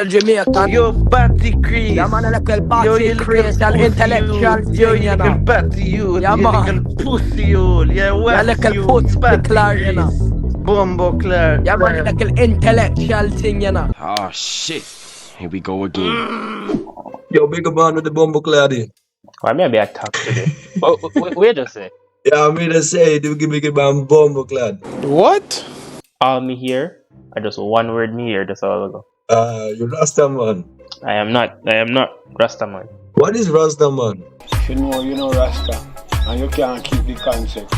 little Jamaican. Yo, batty crease. Yeah, man, a little Yo, batty you crazy little and pussy intellectual youth. Yo, thing, you you little know. batty youth. Yeah, You man. little pussy youth. Yeah, Yeah, what's little you? foot Batty stickler, you know. crease. Bumbo clear. Yeah, man, a little intellectual thing, you know. Oh shit. Here we go again. Yo, big man with the bumbo clady. Why may I be attacked today? Wait just say. Yeah, I mean to say, do give me a man bumbo clad. What? All me here. I just one word me here just a while ago. You Rasta man. I am not Rastaman. What is Rasta man? You know Rasta. And you can't keep the concept.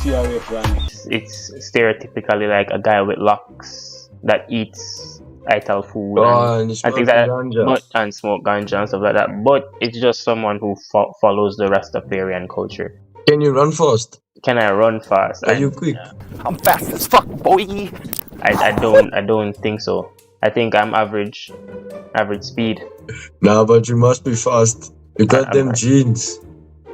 Stay away from it. It's stereotypically like a guy with locks that eats ital food And and things like that, and smoke ganja and stuff like that. But it's just someone who follows the Rastafarian culture. Can you run fast? Can I run fast? Are you quick? I'm fast as fuck, boy. I don't think so. I think I'm average speed. Nah, but you must be fast. You got I'm them right. jeans.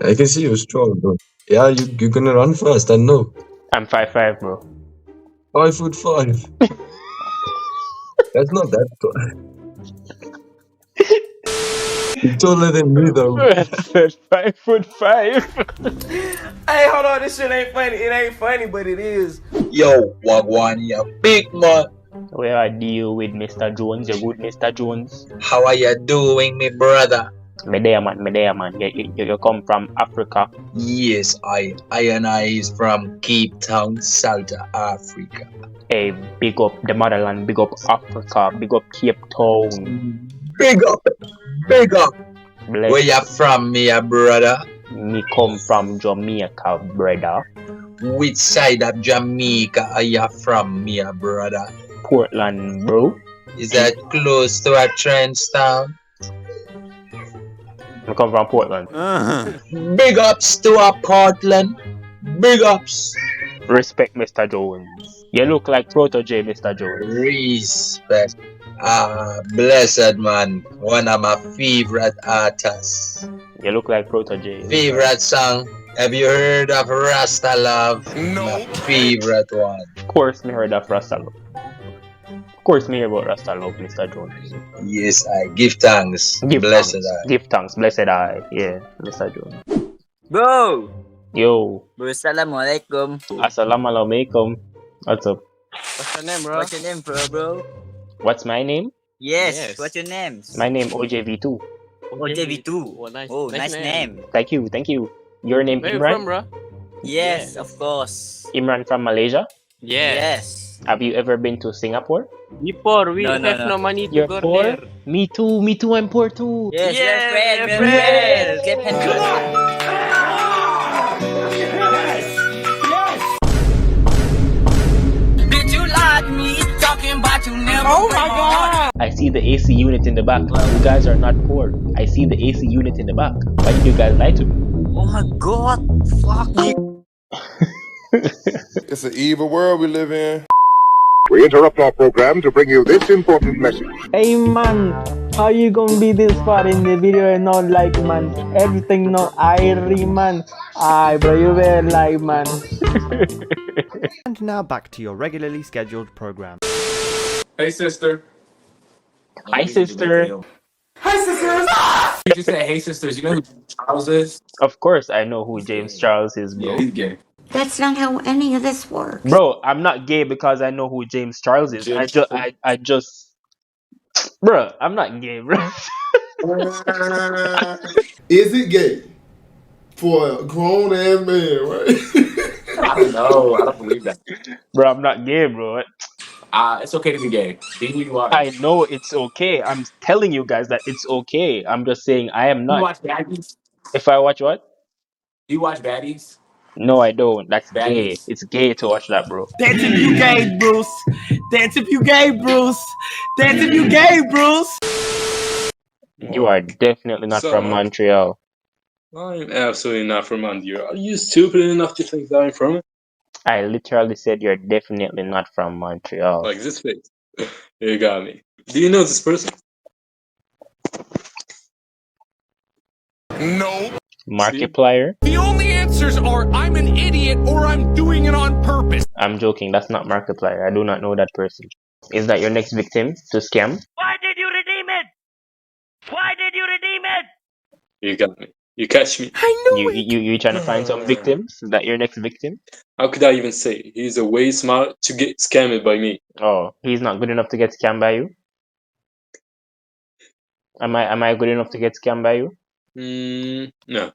I can see you're strong, bro. Yeah, you're gonna run fast, I know. I'm 5'5", bro. 5'5". That's not that tall. You're taller than me, though. I said 5'5". Hey, hold on. This shit ain't funny. It ain't funny, but it is. Yo, Wagwan, you big man. Where I deal with Mr. Jones, you good Mr. Jones? How are you doing, me brother? Me there man. You come from Africa. Yes, I and I is from Cape Town, South Africa. Hey, big up the motherland, big up Africa, big up Cape Town. Big up. Bless. Where you from, me brother? Me come from Jamaica, brother. Which side of Jamaica are you from, me brother? Portland, bro. Is that close to a Trench Town? I come from Portland. Big ups to a Portland. Big ups. Respect, Mr. Jones. You look like protege, Mr. Jones. Respect. Blessed man. One of my favorite artists. You look like protege. Favorite song? Have you heard of Rasta Love? No. My favorite one. Of course, me heard of Rasta Love. Of course, me hear about Rasta Love, Mr. Jones. Yes, I give thanks. Blessed I. Give thanks, blessed I. Yeah, Mr. Jones. Bro! Yo, Bro, assalamualaikum. assalamualaikum. What's up? What's your name, bro? What's your name, bro? What's my name? Yes. What's your name? My name OJV2. OJV2. Oh, nice. Oh, nice name. Thank you. Your name Where you Imran? from, bro? Yes, of course. Imran from Malaysia? Yes. Have you ever been to Singapore? We poor. We No, have no. no money to You're go poor? there. Me too, I'm poor too. Yes, Yeah, we're we're friends. Get friends. Did you like me talking about you never? Oh my god! I see the AC unit in the back. You guys are not poor. I see the AC unit in the back. Why did you guys lie to me? Oh my god! Fuck you! It's an evil world we live in. We interrupt our program to bring you this important message. Hey man, how you gonna be this far in the video and not like man? Everything not airy man. Aye bro, you were live man. And now back to your regularly scheduled program. Hey sister. Hi, sister. Hi sisters. You just said hey sisters. You know who Charles is? Of course, I know who James Charles is, bro. Yeah, he's gay. That's not how any of this works. Bro, I'm not gay because I know who James Charles is. James I just, bro, I'm not gay, bro. Is it gay for a grown ass man, right? I don't know. I don't believe that. Bro, I'm not gay, bro. It's okay to be gay. Be who you are. I know it's okay. I'm telling you guys that it's okay. I'm just saying I am You not. watch Baddies? If I watch what? Do you watch Baddies? No, I don't. That's gay. Baddies. It's gay to watch that, bro. Dance if you gay, Bruce. Dance if you gay, Bruce. Dance if you gay, Bruce. You are definitely not So- from Montreal. I'm absolutely not from Montreal. Are you stupid enough to think that I'm from it? I literally said you're definitely not from Montreal. Like this face. You got me. Do you know this person? No. Markiplier? The only answers are I'm an idiot or I'm doing it on purpose. I'm joking. That's not Markiplier. I do not know that person. Is that your next victim to scam? Why did You got me. You catch me. You trying to find some victims? Is that your next victim? How could I even say? He's a way smart to get scammed by me. Oh, he's not good enough to get scammed by you? Am I good enough to get scammed by you? No.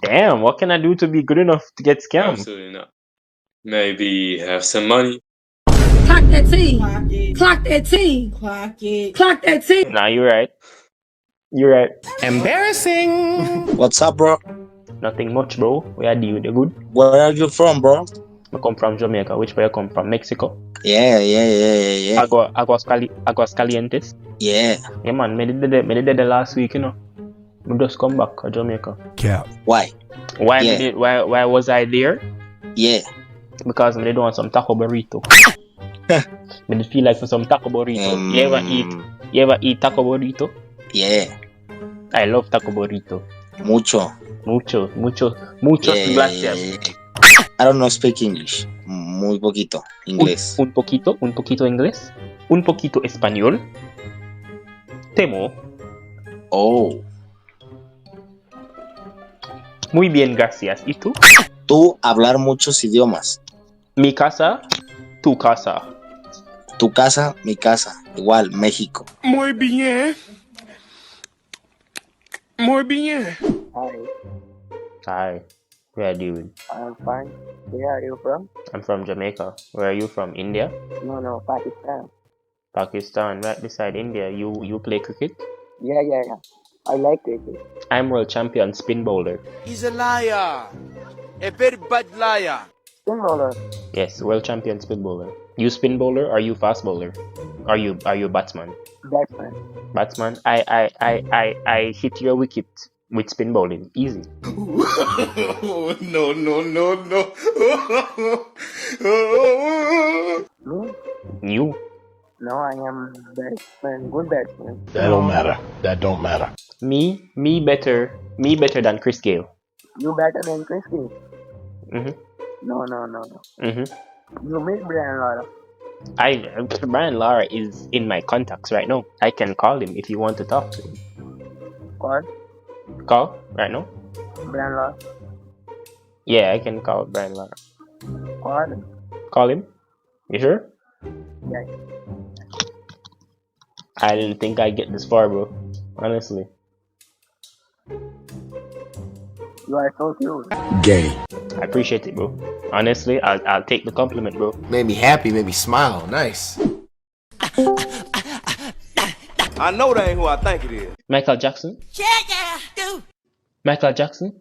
Damn, what can I do to be good enough to get scammed? Absolutely not. Maybe have some money. Clock that T. Clock that T. Clock it. Clock that T. Nah, you're right. You're right. Embarrassing. What's up, bro? Nothing much, bro. Where are you? You good? Where are you from, bro? I come from Jamaica. Which way you come from? Mexico? Yeah. Aguas Calientes? Yeah. Yeah, man. Me did the last week, you know. We just come back to Jamaica. Cap. Why? Why was I there? Yeah. Because I did want some taco burrito. Me did feel like for some taco burrito. You ever eat taco burrito? Yeah. I love taco burrito. Muchos gracias. I don't know speak English. Muy poquito. Inglés. Un poquito inglés. Un poquito español. Temo. Oh. Muy bien, gracias. ¿Y tú? Tú hablar muchos idiomas. Mi casa, tu casa. Tu casa, mi casa. Igual, México. Muy bien. Muy bien. Hi. Where are you? I'm fine. Where are you from? I'm from Jamaica. Where are you from? India? No, Pakistan. Pakistan, right beside India. You play cricket? Yeah. I like cricket. I'm world champion spin bowler. He's a liar. A very bad liar. Spin bowler. Yes, world champion spin bowler. You spin bowler or you fast bowler? Are you batsman? Batsman. Batsman. I hit your wicket with spin bowling. Easy. No. Me? You. No, I am batsman. Good batsman. That don't matter. Me better than Chris Gale. You better than Christy. Mhm. No. Mhm. You meet Brian Lara. Brian Lara is in my contacts right now. I can call him if you want to talk to him. Call right now. Brian Lara. Yeah, I can call Brian Lara. Call. Call him. You sure? Yeah. I didn't think I'd get this far, bro. Honestly. You are so cute. Gay. I appreciate it, bro. Honestly, I'll take the compliment, bro. Made me happy, made me smile. Nice. I know that ain't who I think it is. Michael Jackson? Yeah, do. Michael Jackson?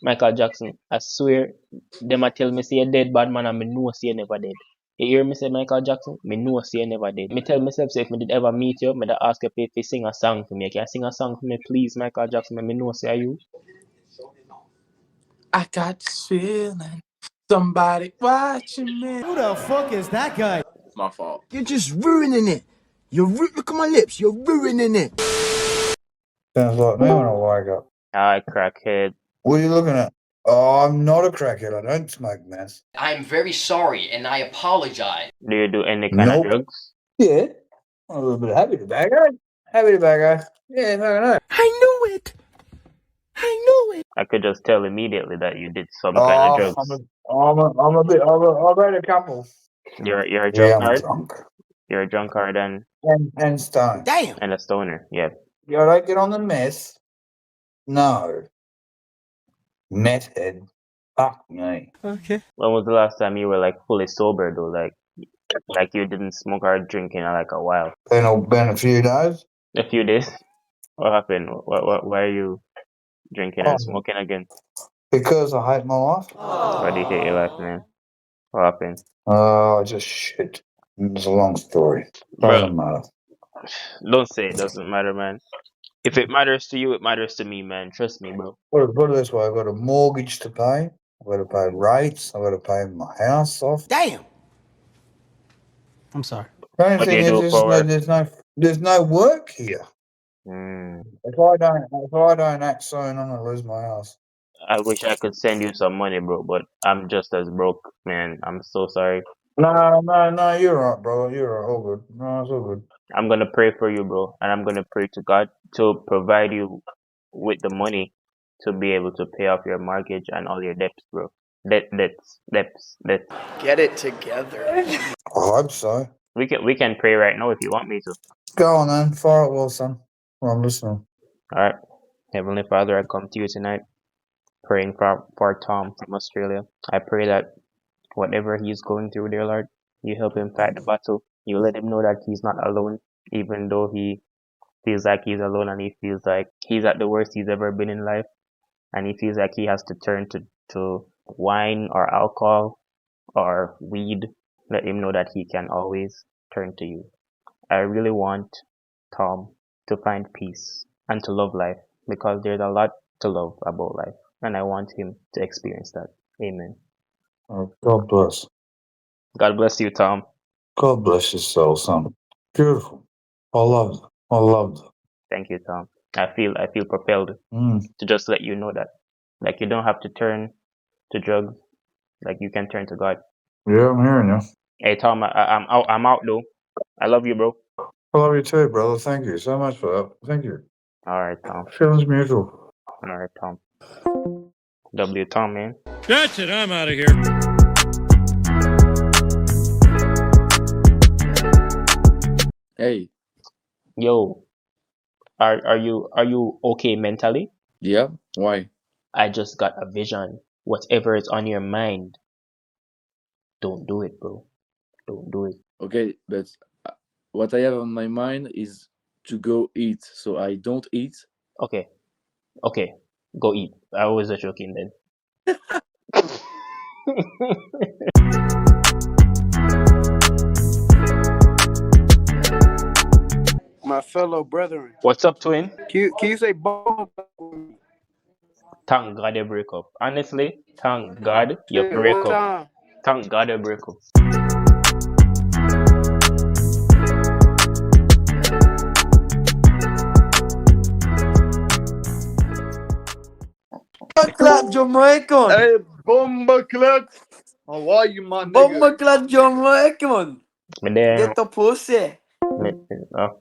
Michael Jackson, I swear, them a tell me say you dead bad man and me know say you never dead. You hear me say Michael Jackson? Me know say you never dead. Me tell myself say if me did ever meet you, me da ask you if you sing a song for me. Can you sing a song for me please, Michael Jackson? Me know say you. I got this feeling. Somebody watching me. Who the fuck is that guy? My fault. You're just ruining it. Look at my lips. You're ruining it. Sounds like me when I wake up. Alright, crackhead. What are you looking at? Oh, I'm not a crackhead. I don't smoke meth. I'm very sorry and I apologize. Do you do any kind of drugs? Yeah. A little bit of happy tobacco. Happy tobacco. Yeah, fucking know. I knew it. I could just tell immediately that you did some kind of drugs. I've had a couple. You're a Yeah, I'm drunkard? drunk. You're a drunkard And stoned. Damn. and a stoner. Yeah. You don't get on the meth? No. Meth head. Fuck me. Okay. When was the last time you were like fully sober though? Like you didn't smoke or drink in like a while? Been a few days. A few days? What happened? Why are you drinking and smoking again? Because I hate my life. Why do you hate your life, man? What happened? Just shit. It's a long story. Bro. Doesn't matter. Don't say it doesn't matter, man. If it matters to you, it matters to me, man. Trust me, bro. Put it this way, I've got a mortgage to pay. I've got to pay rates. I've got to pay my house off. Damn. I'm sorry. The only What do thing you do is, for work? there's no work here. Mm. If I don't act soon, I'm gonna lose my house. I wish I could send you some money, bro, but I'm just as broke, man. I'm so sorry. No, you're right, bro. You're right. All good. No, it's all good. I'm gonna pray for you, bro, and I'm gonna pray to God to provide you with the money to be able to pay off your mortgage and all your debts, bro. Debts. Get it together. I hope so. We can pray right now if you want me to. Go on then. Fire it, Wilson. I'm listening. All right, Heavenly Father, I come to you tonight, praying for Tom from Australia. I pray that whatever he's going through, dear Lord, you help him fight the battle. You let him know that he's not alone, even though he feels like he's alone and he feels like he's at the worst he's ever been in life, and he feels like he has to turn to wine or alcohol or weed. Let him know that he can always turn to you. I really want Tom to find peace and to love life, because there's a lot to love about life, and I want him to experience that. Amen. Oh, God bless. God bless you, Tom. God bless your soul, son. Beautiful. I love it. I loved it. Thank you, Tom. I feel propelled to just let you know that, like, you don't have to turn to drugs, like you can turn to God. Yeah, I'm hearing you. Hey, Tom, I'm out though. I love you, bro. I love you too, brother. Thank you so much for that. Thank you. All right, Tom. Feelings mutual. All right, Tom. W, Tom, man. That's it. I'm out of here. Hey. Yo, are you okay mentally? Yeah. Why? I just got a vision. Whatever is on your mind, don't do it, bro. Don't do it. Okay, but what I have on my mind is to go eat, so I don't eat. Okay, go eat. I was just joking then. My fellow brethren. What's up, twin? Can you say bomb? Thank God you break up. Honestly, thank God you Say it break one up. time. Thank God you break up. Clap Jamaican. Hey, bomba clock. How are you, my nigga? Bomba clap Jamaican. Me there. Get the pussy. Me, oh.